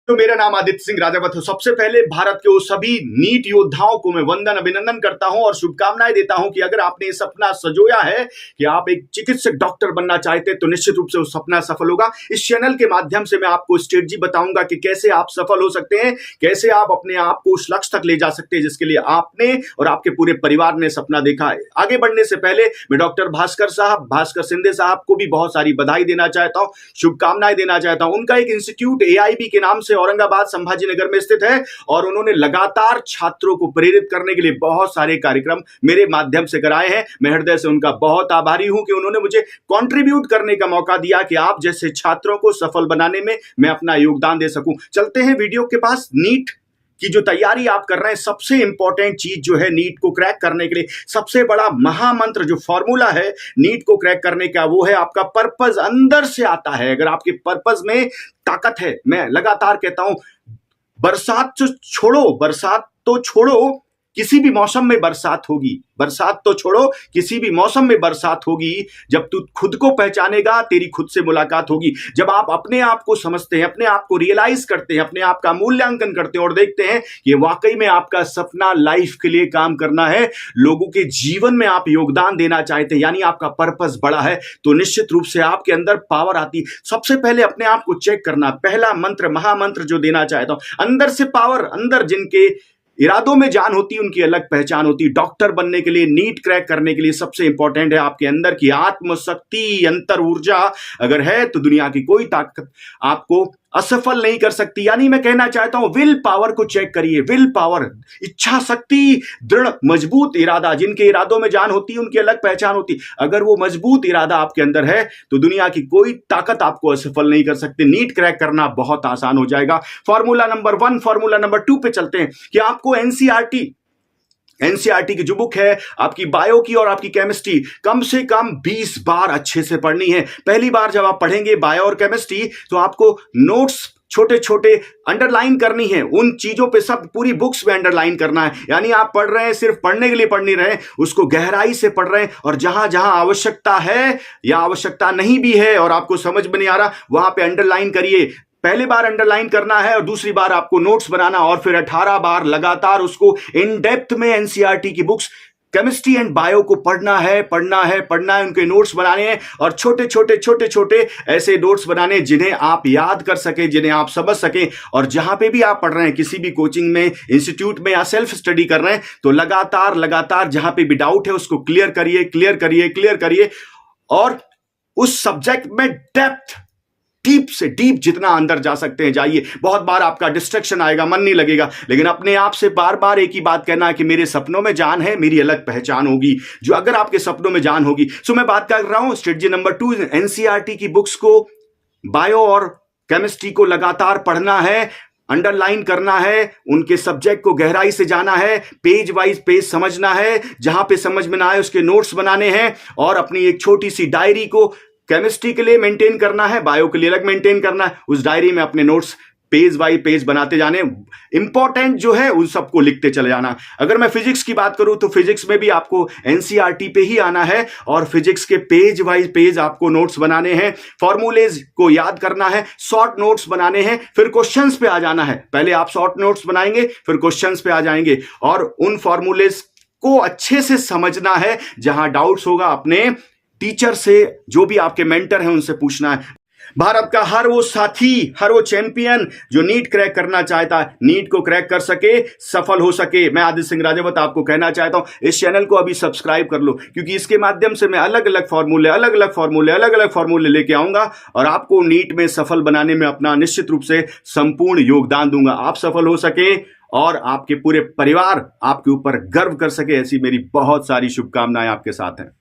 तो मेरा नाम आदित्य सिंह राजावत है। सबसे पहले भारत के वो सभी नीट योद्धाओं को मैं वंदन अभिनंदन करता हूं और शुभकामनाएं देता हूं कि अगर आपने सपना संजोया है कि आप एक चिकित्सक डॉक्टर बनना चाहते हैं तो निश्चित रूप से वो सपना सफल होगा। इस चैनल के माध्यम से मैं आपको स्ट्रेटजी बताऊंगा कि कैसे आप सफल हो सकते हैं, कैसे आप अपने आप को उस लक्ष्य तक ले जा सकते हैं जिसके लिए आपने और आपके पूरे परिवार ने सपना देखा है। आगे बढ़ने से पहले मैं डॉक्टर भास्कर शिंदे साहब को भी बहुत सारी बधाई देना चाहता हूं, शुभकामनाएं देना चाहता हूं। उनका एक इंस्टीट्यूट AIB के नाम से औरंगाबाद संभाजीनगर में स्थित है और उन्होंने लगातार छात्रों को प्रेरित करने के लिए बहुत सारे कार्यक्रम मेरे माध्यम से कराए हैं। मैं हृदय से उनका बहुत आभारी हूं कि उन्होंने मुझे कंट्रीब्यूट करने का मौका दिया कि आप जैसे छात्रों को सफल बनाने में मैं अपना योगदान दे सकूं। चलते हैं वीडियो के पास। नीट की जो तैयारी आप कर रहे हैं, सबसे इंपॉर्टेंट चीज जो है नीट को क्रैक करने के लिए सबसे बड़ा महामंत्र जो फॉर्मूला है नीट को क्रैक करने का, वो है आपका पर्पस। अंदर से आता है। अगर आपके पर्पस में ताकत है, मैं लगातार कहता हूं बरसात तो छोड़ो किसी भी मौसम में बरसात होगी। बरसात तो छोड़ो किसी भी मौसम में बरसात होगी। जब तू खुद को पहचानेगा तेरी खुद से मुलाकात होगी। जब आप अपने आप को समझते हैं, अपने आप को रियलाइज करते हैं, अपने आप का मूल्यांकन करते हैं और देखते हैं कि वाकई में आपका सपना लाइफ के लिए काम करना है, लोगों के जीवन में आप योगदान देना चाहते हैं, यानी आपका पर्पस बड़ा है, तो निश्चित रूप से आपके अंदर पावर आती है। सबसे पहले अपने आप को चेक करना, पहला मंत्र महामंत्र जो देना चाहता हूं, अंदर से पावर। अंदर जिनके इरादों में जान होती है उनकी अलग पहचान होती है। डॉक्टर बनने के लिए, नीट क्रैक करने के लिए सबसे इंपॉर्टेंट है आपके अंदर की आत्मशक्ति, अंतर ऊर्जा अगर है तो दुनिया की कोई ताकत आपको असफल नहीं कर सकती। यानी मैं कहना चाहता हूं विल पावर को चेक करिए। विल पावर, इच्छा शक्ति, दृढ़ मजबूत इरादा। जिनके इरादों में जान होती है उनकी अलग पहचान होती है। अगर वो मजबूत इरादा आपके अंदर है तो दुनिया की कोई ताकत आपको असफल नहीं कर सकती। नीट क्रैक करना बहुत आसान हो जाएगा। फॉर्मूला नंबर 1, फॉर्मूला नंबर 2 पे चलते हैं कि आपको एनसीईआरटी की जो बुक है आपकी बायो की और आपकी केमिस्ट्री कम से कम 20 बार अच्छे से पढ़नी है। पहली बार जब आप पढ़ेंगे बायो और केमिस्ट्री तो आपको नोट्स छोटे छोटे अंडरलाइन करनी है। उन चीजों पे सब पूरी बुक्स में अंडरलाइन करना है। यानी आप पढ़ रहे हैं, सिर्फ पढ़ने के लिए पढ़ नहीं रहे, उसको गहराई से पढ़ रहे हैं और जहां जहां आवश्यकता है या आवश्यकता नहीं भी है और आपको समझ में नहीं आ रहा वहां पे अंडरलाइन करिए। पहली बार अंडरलाइन करना है और दूसरी बार आपको नोट्स बनाना और फिर 18 बार लगातार उसको इन डेप्थ में एनसीईआरटी की बुक्स केमिस्ट्री एंड बायो को पढ़ना है, उनके नोट्स बनाने हैं और छोटे छोटे ऐसे नोट्स बनाने जिन्हें आप याद कर सके, जिन्हें आप समझ सके। और जहां पे भी आप पढ़ रहे हैं, किसी भी कोचिंग में, इंस्टीट्यूट में या सेल्फ स्टडी कर रहे हैं, तो लगातार जहां पे भी डाउट है उसको क्लियर करिए और उस सब्जेक्ट में डीप से डीप जितना अंदर जा सकते हैं जाइए। बहुत बार आपका डिस्ट्रैक्शन आएगा, मन नहीं लगेगा, लेकिन अपने आप से बार बार एक ही बात कहना है कि मेरे सपनों में जान है, मेरी अलग पहचान होगी। जो अगर आपके सपनों में जान होगी, सो मैं बात कर रहा हूं स्ट्रेटजी नंबर 2, एनसीईआरटी की बुक्स को, बायो और केमिस्ट्री को लगातार पढ़ना है, अंडरलाइन करना है, उनके सब्जेक्ट को गहराई से जाना है, पेज वाइज पेज समझना है, जहां पे समझ में ना आए उसके नोट्स बनाने हैं और अपनी एक छोटी सी डायरी को केमिस्ट्री के लिए मेंटेन करना है, बायो के लिए अलग मेंटेन करना है। उस डायरी में अपने नोट्स पेज बाई पेज बनाते जाने, इंपॉर्टेंट जो है उन सबको लिखते चले जाना। अगर मैं फिजिक्स की बात करूं तो फिजिक्स में भी आपको एनसीईआरटी पे ही आना है और फिजिक्स के पेज वाइज पेज आपको नोट्स बनाने हैं, फॉर्मूलेज को याद करना है, शॉर्ट नोट्स बनाने हैं, फिर क्वेश्चंस पे आ जाना है। पहले आप शॉर्ट नोट्स बनाएंगे, फिर क्वेश्चंस पे आ जाएंगे और उन फॉर्मूलेज को अच्छे से समझना है। जहां डाउट्स होगा अपने टीचर से, जो भी आपके मेंटर हैं उनसे पूछना है। भारत का हर वो साथी, हर वो चैंपियन जो नीट क्रैक करना चाहता है, नीट को क्रैक कर सके, सफल हो सके, मैं आदित्य सिंह राजावत आपको कहना चाहता हूं इस चैनल को अभी सब्सक्राइब कर लो, क्योंकि इसके माध्यम से मैं अलग अलग फॉर्मूले लेके आऊंगा और आपको नीट में सफल बनाने में अपना निश्चित रूप से संपूर्ण योगदान दूंगा। आप सफल हो सके और आपके पूरे परिवार आपके ऊपर गर्व कर सके, ऐसी मेरी बहुत सारी शुभकामनाएं आपके साथ हैं।